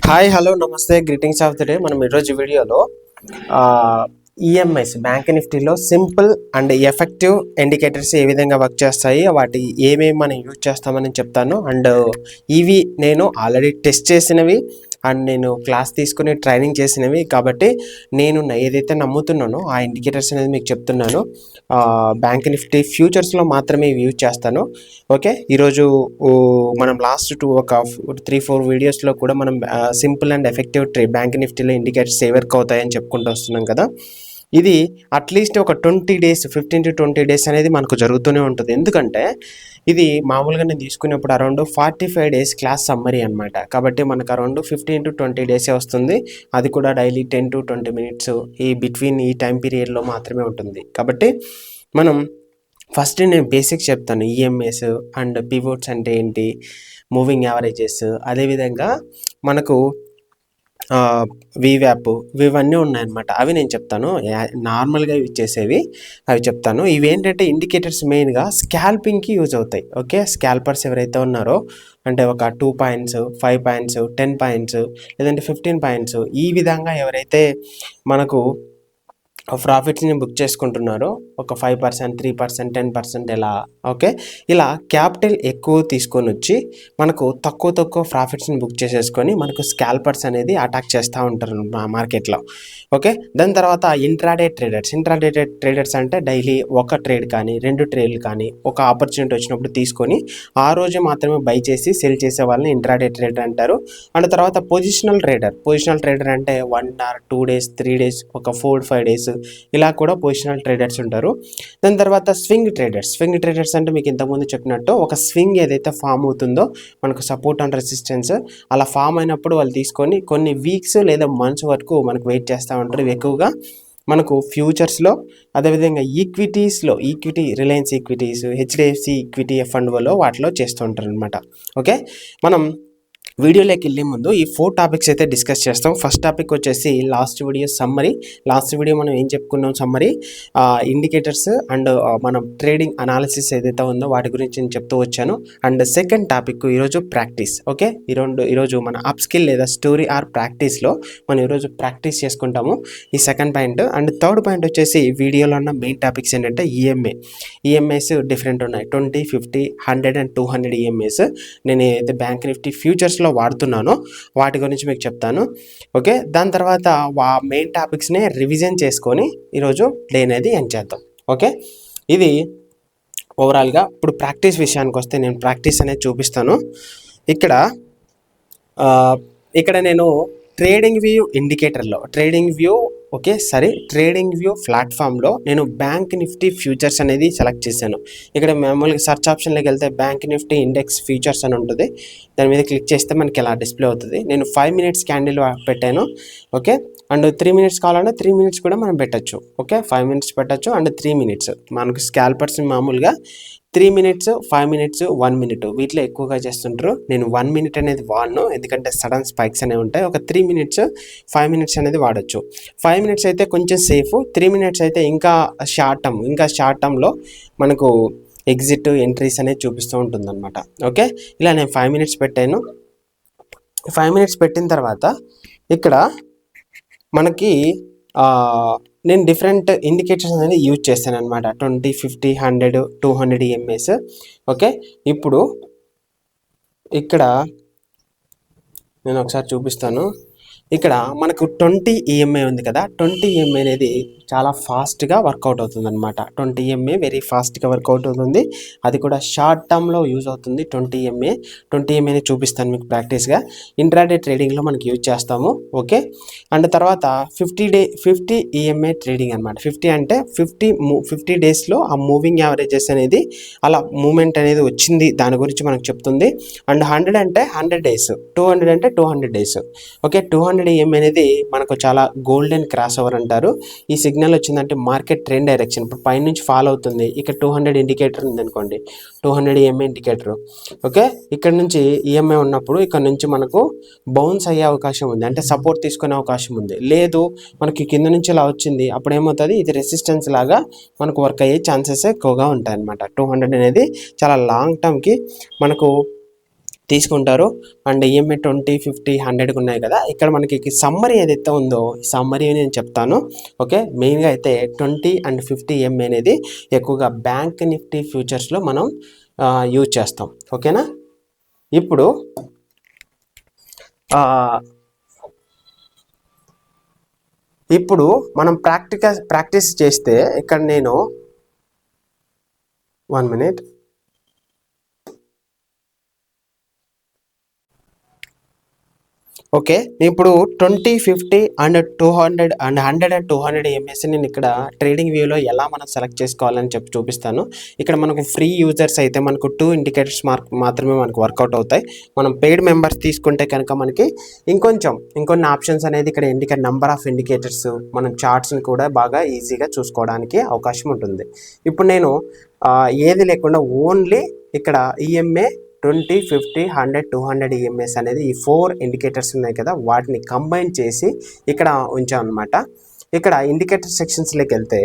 Hi hello నమస్తే greetings of the day. మనం ఈరోజు వీడియోలో ఈఎంఐస్ బ్యాంక్ నిఫ్టీలో సింపుల్ అండ్ ఎఫెక్టివ్ ఇండికేటర్స్ ఏ విధంగా వర్క్ చేస్తాయి, వాటి ఏమేమి మనం యూజ్ చేస్తామని చెప్తాను. అండ్ ఇవి నేను ఆల్రెడీ టెస్ట్ చేసినవి అండ్ నేను క్లాస్ తీసుకుని ట్రైనింగ్ చేసినవి కాబట్టి నేను ఏదైతే నమ్ముతున్నానో ఆ ఇండికేటర్స్ అనేది మీకు చెప్తున్నాను. బ్యాంక్ నిఫ్టీ ఫ్యూచర్స్లో మాత్రమే ఇవి యూజ్ చేస్తాను. ఓకే, ఈరోజు మనం లాస్ట్ ఒక 3-4 వీడియోస్లో కూడా మనం సింపుల్ అండ్ ఎఫెక్టివ్ బ్యాంక్ నిఫ్టీలో ఇండికేటర్స్ ఏ వర్క్ అవుతాయని చెప్పుకుంటూ వస్తున్నాం కదా. ఇది అట్లీస్ట్ ఒక 20 డేస్ 15 to 20 డేస్ అనేది మనకు జరుగుతూనే ఉంటుంది. ఎందుకంటే ఇది మామూలుగా నేను తీసుకునేప్పుడు అరౌండ్ 45 డేస్ క్లాస్ సమ్మరీ అనమాట. కాబట్టి మనకు అరౌండ్ 15 to 20 డేసే వస్తుంది. అది కూడా డైలీ 10 to 20 మినిట్స్ ఈ బిట్వీన్ ఈ టైం పీరియడ్లో మాత్రమే ఉంటుంది. కాబట్టి మనం ఫస్ట్ నేను బేసిక్స్ చెప్తాను. ఈఎంఐస్ అండ్ పివోట్స్ అంటే ఏంటి, మూవింగ్ యావరేజెస్, అదేవిధంగా మనకు వీవ్యాప్ ఇవన్నీ ఉన్నాయన్నమాట. అవి నేను చెప్తాను. నార్మల్గా ఇవి చేసేవి అవి చెప్తాను. ఇవి ఏంటంటే ఇండికేటర్స్ మెయిన్గా స్కాల్పింగ్కి యూజ్ అవుతాయి. ఓకే, స్కాల్పర్స్ ఎవరైతే ఉన్నారో అంటే ఒక 2 పాయింట్స్ 5 పాయింట్స్ 10 పాయింట్స్ లేదంటే 15 పాయింట్స్ ఈ విధంగా ఎవరైతే మనకు ప్రాఫిట్స్ని బుక్ చేసుకుంటున్నారో ఒక 5%, 3%, 10% ఎలా. ఓకే, ఇలా క్యాపిటల్ ఎక్కువ తీసుకొని వచ్చి మనకు తక్కువ ప్రాఫిట్స్ని బుక్ చేసేసుకొని మనకు స్కాల్పర్స్ అనేది అటాక్ చేస్తూ ఉంటారు మార్కెట్లో. ఓకే, దాని తర్వాత ఇంట్రాడే ట్రేడర్స్ అంటే డైలీ ఒక ట్రేడ్ కానీ 2 ట్రేడ్లు కానీ ఒక ఆపర్చునిటీ వచ్చినప్పుడు తీసుకొని ఆ రోజు మాత్రమే బై చేసి సెల్ చేసే వాళ్ళని ఇంట్రాడే ట్రేడర్ అంటారు. అండ్ తర్వాత పొజిషనల్ ట్రేడర్ అంటే 1 or 2 days 3 days ఒక 4-5 days ఇలా కూడా పొజిషనల్ ట్రేడర్స్ ఉంటారు. దాని తర్వాత స్వింగ్ ట్రేడర్స్ అంటే మీకు ఇంతకుముందు చెప్పినట్టు ఒక స్వింగ్ ఏదైతే ఫామ్ అవుతుందో మనకు సపోర్ట్ అండ్ రెసిస్టెన్స్ అలా ఫామ్ అయినప్పుడు వాళ్ళు తీసుకొని కొన్ని వీక్స్ లేదా మంత్స్ వరకు మనకు వెయిట్ చేస్తూ ఉంటారు. ఎక్కువగా మనకు ఫ్యూచర్స్లో, అదేవిధంగా equity Reliance equities, HDFC equity ఫండ్లో వాటిలో చేస్తూ ఉంటారు అనమాట. ఓకే, మనం వీడియోలోకి వెళ్ళే ముందు ఈ 4 టాపిక్స్ అయితే డిస్కస్ చేస్తాం. ఫస్ట్ టాపిక్ వచ్చేసి లాస్ట్ వీడియో మనం ఏం చెప్పుకున్నాం సమ్మరీ, ఇండికేటర్స్ అండ్ మనం ట్రేడింగ్ అనాలిసిస్ ఏదైతే ఉందో వాటి గురించి నేను చెప్తూ వచ్చాను. అండ్ సెకండ్ టాపిక్ ఈరోజు ప్రాక్టీస్. ఓకే, ఈరోజు మన అప్ స్కిల్ లేదా స్టోరీ ఆర్ ప్రాక్టీస్లో మనం ఈరోజు ప్రాక్టీస్ చేసుకుంటాము. ఈ second point. And third point వచ్చేసి వీడియోలో ఉన్న మెయిన్ టాపిక్స్ ఏంటంటే ఈఎంఐస్ డిఫరెంట్ ఉన్నాయి. 20, 50, 100 and 200 ఈఎంఐస్ నేను ఏదైతే బ్యాంక్ నిఫ్టీ ఫ్యూచర్స్లో వాడుతున్నానో వాటి గురించి మీకు చెప్తాను. ఓకే, దాని తర్వాత మెయిన్ టాపిక్స్ని రివిజన్ చేసుకొని ఈరోజు డే అనేది ఎండ్ చేద్దాం. ఓకే, ఇది ఓవరాల్గా. ఇప్పుడు ప్రాక్టీస్ విషయానికి వస్తే నేను ప్రాక్టీస్ అనేది చూపిస్తాను. ఇక్కడ నేను ట్రేడింగ్ వ్యూ ప్లాట్ఫామ్లో నేను బ్యాంక్ నిఫ్టీ ఫ్యూచర్స్ అనేది సెలెక్ట్ చేశాను. ఇక్కడ మామూలుగా సర్చ్ ఆప్షన్లోకి వెళ్తే బ్యాంక్ నిఫ్టీ ఇండెక్స్ ఫ్యూచర్స్ అని ఉంటుంది. దాని మీద క్లిక్ చేస్తే మనకి ఇలా డిస్ప్లే అవుతుంది. నేను 5 minutes క్యాండిల్ పెట్టాను. ఓకే, అండ్ 3 minutes కావాలంటే 3 minutes కూడా మనం పెట్టచ్చు. ఓకే, 5 minutes పెట్టచ్చు అండ్ 3 minutes. మనకు స్కాల్పర్స్ మామూలుగా 3 minutes, 5 minutes, 1 minute వీటిలో ఎక్కువగా చేస్తుంటారు. నేను 1 minute అనేది వాడను, ఎందుకంటే సడన్ స్పైక్స్ అనేవి ఉంటాయి. ఒక 3 minutes, 5 minutes అనేది వాడచ్చు. 5 minutes అయితే కొంచెం సేఫ్, 3 minutes అయితే ఇంకా షార్ట్ టర్మ్లో మనకు ఎగ్జిట్ ఎంట్రీస్ అనేది చూపిస్తూ ఉంటుంది అనమాట. ఓకే, ఇలా నేను 5 minutes పెట్టాను. 5 minutes పెట్టిన తర్వాత ఇక్కడ మనకి నేను డిఫరెంట్ ఇండికేటర్స్ అనేది యూజ్ చేస్తాను అనమాట. 20, 50, 100, 200 ఈఎంఐస్. ఓకే, ఇప్పుడు ఇక్కడ నేను ఒకసారి చూపిస్తాను. ఇక్కడ మనకు 20 ఈఎంఐ ఉంది కదా, 20 ఈఎంఐ అనేది చాలా ఫాస్ట్గా వర్కౌట్ అవుతుంది అనమాట. 20 ఈఎంఐ వెరీ ఫాస్ట్గా వర్కౌట్ అవుతుంది. అది కూడా షార్ట్ టర్మ్లో యూజ్ అవుతుంది. 20 ఈఎంఐని చూపిస్తాను మీకు ప్రాక్టీస్గా. ఇంట్రాడే ట్రేడింగ్లో మనకి యూజ్ చేస్తాము. ఓకే, అండ్ తర్వాత 50 ఈఎంఐ ట్రేడింగ్ అనమాట. 50 అంటే 50 డేస్లో ఆ మూవింగ్ యావరేజెస్ అనేది అలా మూమెంట్ అనేది వచ్చింది, దాని గురించి మనకు చెప్తుంది. అండ్ 100 అంటే 100 days, 200 అంటే 200 days. ఓకే, 200 ఈఎంఐ అనేది మనకు చాలా గోల్డెన్ క్రాస్ ఓవర్ అంటారు. ఈ సిగ్నల్ వచ్చిందంటే మార్కెట్ ట్రెండ్ డైరెక్షన్ ఇప్పుడు పైనుంచి ఫాలో అవుతుంది. ఇక్కడ 200 ఇండికేటర్ ఉంది అనుకోండి, 200 ఈఎంఐ ఇండికేటర్. ఓకే, ఇక్కడ నుంచి ఈఎంఐ ఉన్నప్పుడు ఇక్కడ నుంచి మనకు బౌన్స్ అయ్యే అవకాశం ఉంది, అంటే సపోర్ట్ తీసుకునే అవకాశం ఉంది. లేదు మనకి కింద నుంచి ఇలా వచ్చింది, అప్పుడు ఏమవుతుంది, ఇది రెసిస్టెన్స్ లాగా మనకు వర్క్ అయ్యే ఛాన్సెస్ ఎక్కువగా ఉంటాయి అన్నమాట. 200 అనేది చాలా లాంగ్ టర్మ్కి మనకు తీసుకుంటారు. అండ్ ఈఎంఐ 20, 50, 100కి ఉన్నాయి కదా. ఇక్కడ మనకి సమ్మరీ ఏదైతే ఉందో ఈ సమ్మరీ నేను చెప్తాను. ఓకే, మెయిన్గా అయితే 20 అండ్ 50 ఈఎంఐ అనేది ఎక్కువగా బ్యాంక్ నిఫ్టీ ఫ్యూచర్స్లో మనం యూజ్ చేస్తాం. ఓకేనా, ఇప్పుడు మనం ప్రాక్టీస్ చేస్తే ఇక్కడ నేను 1 minute. ఓకే, ఇప్పుడు 20, 50 అండ్ 200 అండ్ 100 అండ్ 200 ఎంఎస్ నేను ఇక్కడ ట్రేడింగ్ వ్యూలో ఎలా మనం సెలెక్ట్ చేసుకోవాలని చూపిస్తాను. ఇక్కడ మనకు ఫ్రీ యూజర్స్ అయితే మనకు 2 ఇండికేటర్స్ మాత్రమే మనకు వర్కౌట్ అవుతాయి. మనం పెయిడ్ మెంబర్స్ తీసుకుంటే కనుక మనకి ఇంకొన్ని ఆప్షన్స్ అనేది ఇక్కడ నంబర్ ఆఫ్ ఇండికేటర్స్, మనం చార్ట్స్ని కూడా బాగా ఈజీగా చూసుకోవడానికి అవకాశం ఉంటుంది. ఇప్పుడు నేను ఏది లేకుండా ఓన్లీ ఇక్కడ ఈఎంఏ 20, 50, 100, 200 ఈఎంఎస్ అనేది ఈ 4 ఇండికేటర్స్ ఉన్నాయి కదా, వాటిని కంబైన్ చేసి ఇక్కడ ఉంచాం అనమాట. ఇక్కడ ఇండికేటర్ సెక్షన్స్లోకి వెళ్తే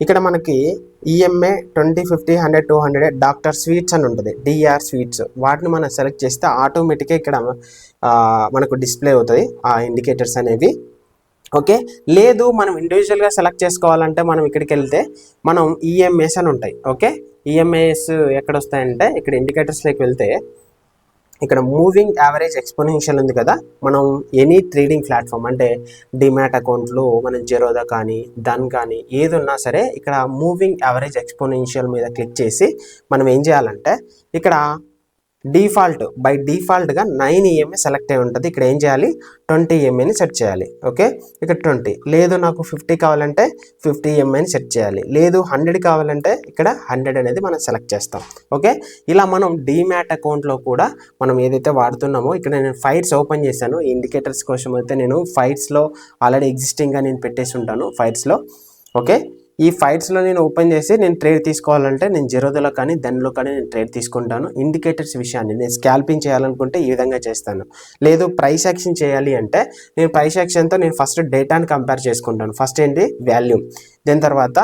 ఇక్కడ మనకి ఈఎంఏ 20, 50, 100, 200 డాక్టర్ స్వీట్స్ అని ఉంటుంది, డిఆర్ స్వీట్స్. వాటిని మనం సెలెక్ట్ చేస్తే ఆటోమేటిక్గా ఇక్కడ మనకు డిస్ప్లే అవుతాయి ఆ ఇండికేటర్స్ అనేవి. ఓకే, లేదు మనం ఇండివిజువల్గా సెలెక్ట్ చేసుకోవాలంటే మనం ఇక్కడికి వెళ్తే మనం ఈఎంఎస్ అని ఉంటాయి. ఓకే, ఈఎంఐఎస్ ఎక్కడ వస్తాయంటే ఇక్కడ ఇండికేటర్స్లోకి వెళ్తే ఇక్కడ మూవింగ్ యావరేజ్ ఎక్స్పోనెన్షియల్ ఉంది కదా. మనం ఎనీ ట్రేడింగ్ ప్లాట్ఫామ్ అంటే డిమాట్ అకౌంట్లు, మనం జెరోదా కానీ డన్ కానీ ఏది ఉన్నా సరే ఇక్కడ మూవింగ్ యావరేజ్ ఎక్స్పోనెన్షియల్ మీద క్లిక్ చేసి మనం ఏం చేయాలంటే ఇక్కడ బై డిఫాల్ట్గా 9 ఈఎంఐ సెలెక్ట్ అయి ఉంటుంది. ఇక్కడ ఏం చేయాలి, 20 ఈఎంఐని సెట్ చేయాలి. ఓకే, ఇక్కడ 20, లేదు నాకు 50 కావాలంటే 50 ఈఎంఐని సెట్ చేయాలి, లేదు 100 కావాలంటే ఇక్కడ 100 అనేది మనం సెలెక్ట్ చేస్తాం. ఓకే, ఇలా మనం డీమ్యాట్ అకౌంట్లో కూడా మనం ఏదైతే వాడుతున్నామో ఇక్కడ నేను ఫైట్స్ ఓపెన్ చేశాను. ఇండికేటర్స్ కోసం అయితే నేను ఫైట్స్లో ఆల్రెడీ ఎగ్జిస్టింగ్గా నేను పెట్టేసి ఉంటాను ఫైట్స్లో. ఓకే, ఈ ఫైట్స్లో నేను ఓపెన్ చేసి నేను ట్రేడ్ తీసుకోవాలంటే నేను జెరోదాలో కానీ దానిలో కానీ నేను ట్రేడ్ తీసుకుంటాను. ఇండికేటర్స్ విషయాన్ని నేను స్కాల్పింగ్ చేయాలనుకుంటే ఈ విధంగా చేస్తాను. లేదు ప్రైస్ యాక్షన్ చేయాలి అంటే నేను ప్రైస్ యాక్షన్తో నేను ఫస్ట్ డేటాని కంపేర్ చేసుకుంటాను. ఫస్ట్ ఏంటి, వాల్యూమ్, దాని తర్వాత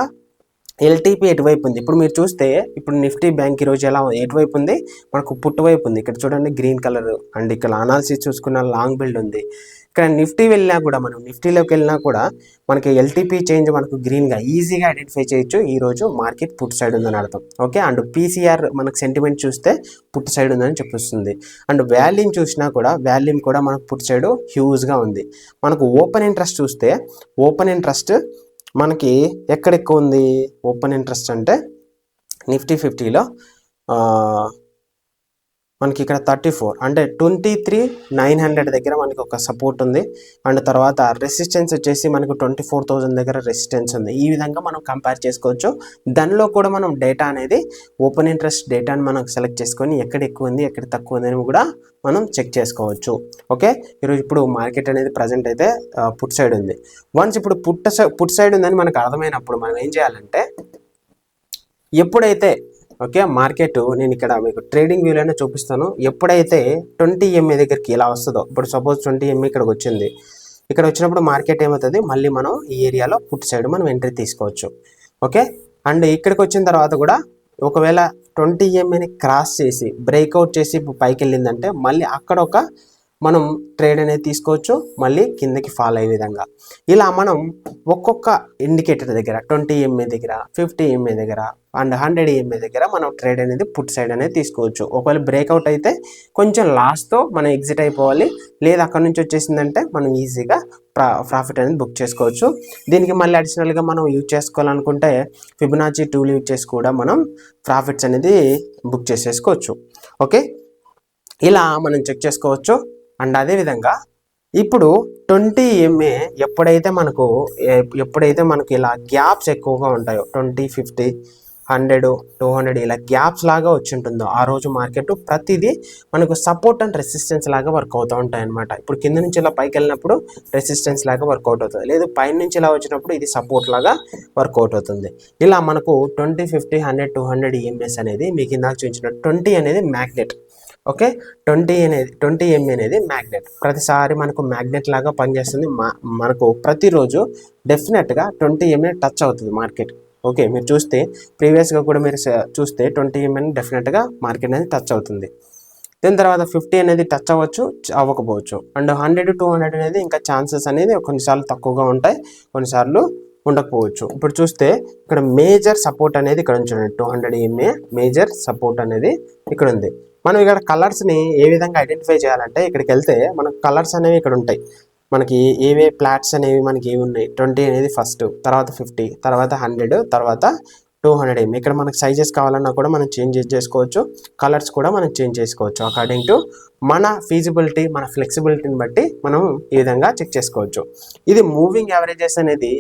ఎల్టీపీ ఎటువైపు ఉంది. ఇప్పుడు మీరు చూస్తే ఇప్పుడు నిఫ్టీ బ్యాంక్ ఈరోజు ఎలా ఎటువైపు ఉంది, మనకు పుట్టువైపు ఉంది. ఇక్కడ చూడండి గ్రీన్ కలర్. అండ్ ఇక్కడ అనాలిసిస్ చూసుకున్న లాంగ్ బిల్డ్ ఉంది. ఇక్కడ నిఫ్టీ వెళ్ళినా కూడా మనం నిఫ్టీలోకి వెళ్ళినా కూడా మనకి ఎల్టీపీ చేంజ్ మనకు గ్రీన్గా ఈజీగా ఐడెంటిఫై చేయొచ్చు. ఈరోజు మార్కెట్ పుట్ సైడ్ ఉందని అర్థం. ఓకే, అండ్ పీసీఆర్ మనకు సెంటిమెంట్ చూస్తే పుట్ సైడ్ ఉందని చెప్పిస్తుంది. అండ్ వాల్యూమ్ చూసినా కూడా వాల్యూమ్ కూడా మనకు పుట్ సైడ్ హ్యూజ్గా ఉంది. మనకు ఓపెన్ ఇంట్రెస్ట్ చూస్తే ఓపెన్ ఇంట్రెస్ట్ మనకి ఎక్కడ ఎక్కువ ఉంది, ఓపెన్ ఇంట్రెస్ట్ అంటే నిఫ్టీ 50లో మనకి ఇక్కడ 34 అంటే 23,900 దగ్గర మనకి ఒక సపోర్ట్ ఉంది. అండ్ తర్వాత రెసిస్టెన్స్ వచ్చేసి మనకు 24,000 దగ్గర రెసిస్టెన్స్ ఉంది. ఈ విధంగా మనం కంపేర్ చేసుకోవచ్చు. దానిలో కూడా మనం డేటా అనేది ఓపెన్ ఇంట్రెస్ట్ డేటాని మనం సెలెక్ట్ చేసుకొని ఎక్కడ ఎక్కువ ఉంది ఎక్కడ తక్కువ ఉంది అని కూడా మనం చెక్ చేసుకోవచ్చు. ఓకే, ఈరోజు ఇప్పుడు మార్కెట్ అనేది ప్రజెంట్ అయితే పుట్ సైడ్ ఉంది. వన్స్ ఇప్పుడు పుట్ సైడ్ ఉందని మనకు అర్థమైనప్పుడు మనం ఏం చేయాలంటే ఎప్పుడైతే ఓకే మార్కెట్ నేను ఇక్కడ మీకు ట్రేడింగ్ వ్యూలోనే చూపిస్తాను. ఎప్పుడైతే 20 ఎంఏ దగ్గరికి ఇలా వస్తుందో, ఇప్పుడు సపోజ్ 20 ఎంఏ ఇక్కడికి వచ్చింది, ఇక్కడ వచ్చినప్పుడు మార్కెట్ ఏమవుతుంది, మళ్ళీ మనం ఈ ఏరియాలో పుట్ సైడ్ మనం ఎంట్రీ తీసుకోవచ్చు. ఓకే, అండ్ ఇక్కడికి వచ్చిన తర్వాత కూడా ఒకవేళ 20 ఎంఏని క్రాస్ చేసి బ్రేక్అవుట్ చేసి పైకి వెళ్ళిందంటే మళ్ళీ అక్కడ ఒక మనం ట్రేడ్ అనేది తీసుకోవచ్చు, మళ్ళీ కిందకి ఫాల్ అయ్యే విధంగా. ఇలా మనం ఒక్కొక్క ఇండికేటర్ దగ్గర 20 ఎంఏ దగ్గర, 50 ఎంఏ దగ్గర అండ్ 100 ఎంఏ దగ్గర మనం ట్రేడ్ అనేది పుట్ సైడ్ అనేది తీసుకోవచ్చు. ఒకవేళ బ్రేక్అవుట్ అయితే కొంచెం లాస్తో మనం ఎగ్జిట్ అయిపోవాలి, లేదా అక్కడ నుంచి వచ్చేసిందంటే మనం ఈజీగా ప్రాఫిట్ అనేది బుక్ చేసుకోవచ్చు. దీనికి మళ్ళీ అడిషనల్గా మనం యూజ్ చేసుకోవాలనుకుంటే ఫిబొనాచి టూల్ యూజ్ చేసి కూడా మనం ప్రాఫిట్స్ అనేది బుక్ చేసేసుకోవచ్చు. ఓకే, ఇలా మనం చెక్ చేసుకోవచ్చు. అండ్ అదేవిధంగా ఇప్పుడు 20 ఎంఏ ఎప్పుడైతే మనకు ఇలా గ్యాప్స్ ఎక్కువగా ఉంటాయో 20, 50, 100, 200 ఇలా గ్యాప్స్ లాగా వచ్చి ఉంటుందో ఆ రోజు మార్కెట్ ప్రతిదీ మనకు సపోర్ట్ అండ్ రెసిస్టెన్స్ లాగా వర్క్ అవుతూ ఉంటాయి అనమాట. ఇప్పుడు కింద నుంచి ఇలా పైకి వెళ్ళినప్పుడు రెసిస్టెన్స్ లాగా వర్కౌట్ అవుతుంది, లేదు పైన నుంచి ఇలా వచ్చినప్పుడు ఇది సపోర్ట్ లాగా వర్కౌట్ అవుతుంది. ఇలా మనకు 20, 50, 100, 200 ఈఎంఎస్ అనేది మీకు ఇందాక చూపించిన 20 అనేది మ్యాగ్నెట్. ఓకే, 20 ఎంఏ అనేది మ్యాగ్నెట్. ప్రతిసారి మనకు మ్యాగ్నెట్ లాగా పనిచేస్తుంది. మనకు ప్రతిరోజు డెఫినెట్గా 20 ఎంఏ టచ్ అవుతుంది మార్కెట్. ఓకే, మీరు చూస్తే ప్రీవియస్గా కూడా మీరు చూస్తే 20 ఎంఏని డెఫినెట్గా మార్కెట్ అనేది టచ్ అవుతుంది. దీని తర్వాత 50 అనేది టచ్ అవ్వచ్చు, అవ్వకపోవచ్చు. అండ్ 100 to 200 అనేది ఇంకా ఛాన్సెస్ అనేది కొన్నిసార్లు తక్కువగా ఉంటాయి, కొన్నిసార్లు ఉండకపోవచ్చు. ఇప్పుడు చూస్తే ఇక్కడ మేజర్ సపోర్ట్ అనేది ఇక్కడ ఉంచండి, 200 EMA మేజర్ సపోర్ట్ అనేది ఇక్కడ ఉంది. మనం ఇక్కడ కలర్స్ని ఏ విధంగా ఐడెంటిఫై చేయాలంటే ఇక్కడికి వెళ్తే మనకు కలర్స్ అనేవి ఇక్కడ ఉంటాయి. మనకి ఏవే ప్లాట్స్ అనేవి మనకి ఏవి ఉన్నాయి, 20 అనేది ఫస్ట్, తర్వాత 50, తర్వాత 100, తర్వాత 200 EMA. ఇక్కడ మనకు సైజెస్ కావాలన్నా కూడా మనం చేంజ్ చేసుకోవచ్చు, కలర్స్ కూడా మనం చేంజ్ చేసుకోవచ్చు అకార్డింగ్ టు మన ఫీజిబిలిటీ, మన ఫ్లెక్సిబిలిటీని బట్టి మనం ఈ విధంగా చెక్ చేసుకోవచ్చు. ఇది మూవింగ్ యావరేజెస్ అనేది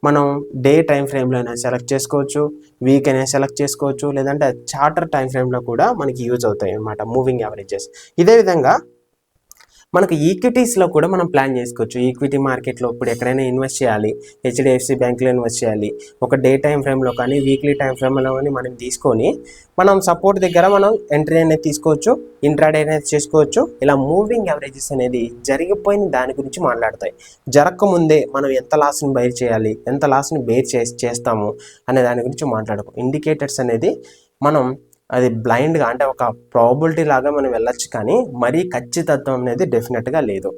మనం డే టైం ఫ్రేమ్లో అయినా సెలెక్ట్ చేసుకోవచ్చు, వీక్ అయినా సెలెక్ట్ చేసుకోవచ్చు, లేదంటే చార్టర్ టైం ఫ్రేమ్లో కూడా మనకి యూజ్ అవుతాయి అన్నమాట మూవింగ్ యావరేజెస్. ఇదే విధంగా మనకు ఈక్విటీస్లో కూడా మనం ప్లాన్ చేసుకోవచ్చు. ఈక్విటీ మార్కెట్లో ఇప్పుడు ఎక్కడైనా ఇన్వెస్ట్ చేయాలి, HDFC బ్యాంక్లో ఇన్వెస్ట్ చేయాలి, ఒక డే టైం ఫ్రేమ్లో కానీ వీక్లీ టైం ఫ్రేమ్లో కానీ మనం తీసుకొని మనం సపోర్ట్ దగ్గర మనం ఎంట్రీ అనేది తీసుకోవచ్చు, ఇంట్రాడే అనేది చేసుకోవచ్చు. ఇలా మూవింగ్ యావరేజెస్ అనేది జరిగిపోయిన దాని గురించి మాట్లాడతాయి. జరగకముందే మనం ఎంత లాస్ని బైర్ చేయాలి, ఎంత లాస్ని బేర్ చేస్తాము అనే దాని గురించి మాట్లాడుకో. ఇండికేటర్స్ అనేది మనం అది బ్లైండ్గా అంటే ఒక ప్రాబిలిటీ లాగా మనం వెళ్ళొచ్చు, కానీ మరీ ఖచ్చితత్వం అనేది డెఫినెట్గా లేదు.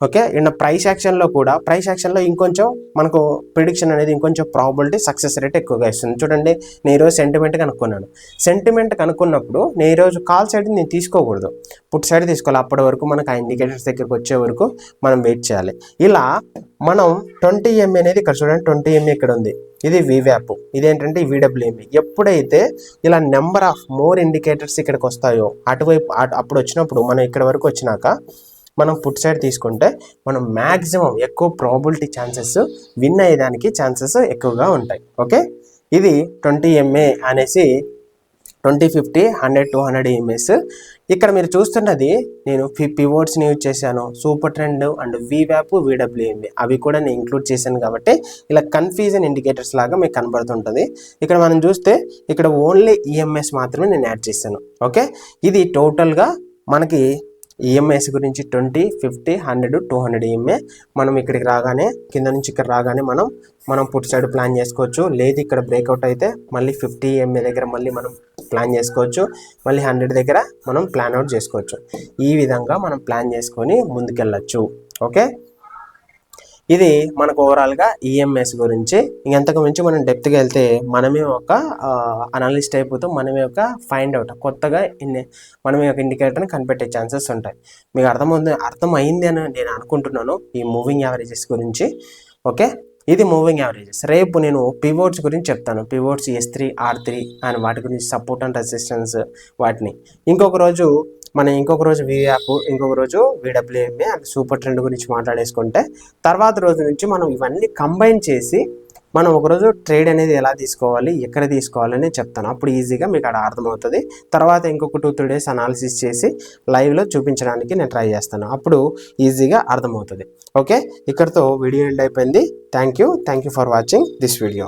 ఓకే, ఇన్న ప్రైస్ యాక్షన్లో కూడా, ప్రైస్ యాక్షన్లో ఇంకొంచెం మనకు ప్రిడిక్షన్ అనేది ఇంకొంచెం ప్రాబిలిటీ సక్సెస్ రేట్ ఎక్కువగా ఇస్తుంది. చూడండి, నేను ఈరోజు సెంటిమెంట్ కనుక్కున్నాను. సెంటిమెంట్ కనుక్కున్నప్పుడు నేను ఈరోజు కాల్ సైడ్ నేను తీసుకోకూడదు, పుట్ సైడ్ తీసుకోవాలి. అప్పటి వరకు మనకు ఆ ఇండికేటర్స్ దగ్గరకు వచ్చే వరకు మనం వెయిట్ చేయాలి. ఇలా మనం 20 EMA అనేది ఇక్కడ చూడండి, 20 EMA ఇక్కడ ఉంది, ఇది VWAP, ఇదేంటంటే VWMA. ఎప్పుడైతే ఇలా నెంబర్ ఆఫ్ మోర్ ఇండికేటర్స్ ఇక్కడికి వస్తాయో అటువైపు అప్పుడు వచ్చినప్పుడు మనం ఇక్కడ వరకు వచ్చినాక మనం పుట్ సైడ్ తీసుకుంటే మనం మ్యాక్సిమం ఎక్కువ ప్రాబిలిటీ ఛాన్సెస్ విన్ అయ్యేదానికి ఛాన్సెస్ ఎక్కువగా ఉంటాయి. ఓకే, ఇది 20 EMA అనేసి 20, 50, 100, 200 EMAs. ఇక్కడ మీరు చూస్తున్నది నేను పివోట్స్ని యూజ్ చేశాను, super trend and VWAP, VWMA అవి కూడా నేను ఇంక్లూడ్ చేశాను కాబట్టి ఇలా కన్ఫ్యూజన్ ఇండికేటర్స్ లాగా మీకు కనబడుతుంటుంది. ఇక్కడ మనం చూస్తే ఇక్కడ ఓన్లీ EMS మాత్రమే నేను యాడ్ చేశాను. ఓకే, ఇది టోటల్గా మనకి EMAs గురించి 20, 50, 100, 200 EMA. మనం ఇక్కడికి రాగానే కింద నుంచి ఇక్కడ రాగానే మనం పుట్ సైడ్ ప్లాన్ చేసుకోవచ్చు. లేదు ఇక్కడ బ్రేక్అవుట్ అయితే మళ్ళీ 50 EMA దగ్గర మళ్ళీ మనం ప్లాన్ చేసుకోవచ్చు, మళ్ళీ 100 దగ్గర మనం ప్లాన్ అవుట్ చేసుకోవచ్చు. ఈ విధంగా మనం ప్లాన్ చేసుకొని ముందుకెళ్ళచ్చు. ఓకే, ఇది మనకు ఓవరాల్గా EMAs గురించి. ఇంకెంతకు మించి మనం డెప్త్గా వెళ్తే మనమే ఒక అనలిస్ట్ అయిపోతాం, మనమే ఒక ఫైండ్ అవుట్ కొత్తగా మనమే ఒక ఇండికేటర్ని కనిపెట్టే ఛాన్సెస్ ఉంటాయి. మీకు అర్థమైంది అని నేను అనుకుంటున్నాను ఈ మూవింగ్ యావరేజెస్ గురించి. ఓకే, ఇది మూవింగ్ యావరేజెస్. రేపు నేను పివోట్స్ గురించి చెప్తాను, పివోట్స్ S3, R3 అని వాటి గురించి, సపోర్ట్ అండ్ రెసిస్టెన్స్ వాటిని. ఇంకొక రోజు VWAP, ఇంకొక రోజు VWMA అండ్ సూపర్ ట్రెండ్ గురించి మాట్లాడేసుకుంటే తర్వాత రోజు నుంచి మనం ఇవన్నీ కంబైన్ చేసి మనం ఒకరోజు ట్రేడ్ అనేది ఎలా తీసుకోవాలి, ఎక్కడ తీసుకోవాలని చెప్తాను. అప్పుడు ఈజీగా మీకు అక్కడ అర్థమవుతుంది. తర్వాత ఇంకొక 2-3 డేస్ అనాలిసిస్ చేసి లైవ్లో చూపించడానికి నేను ట్రై చేస్తాను, అప్పుడు ఈజీగా అర్థమవుతుంది. ఓకే, ఇక్కడితో వీడియో ఎండ్ అయిపోయింది. Thank you for watching this video.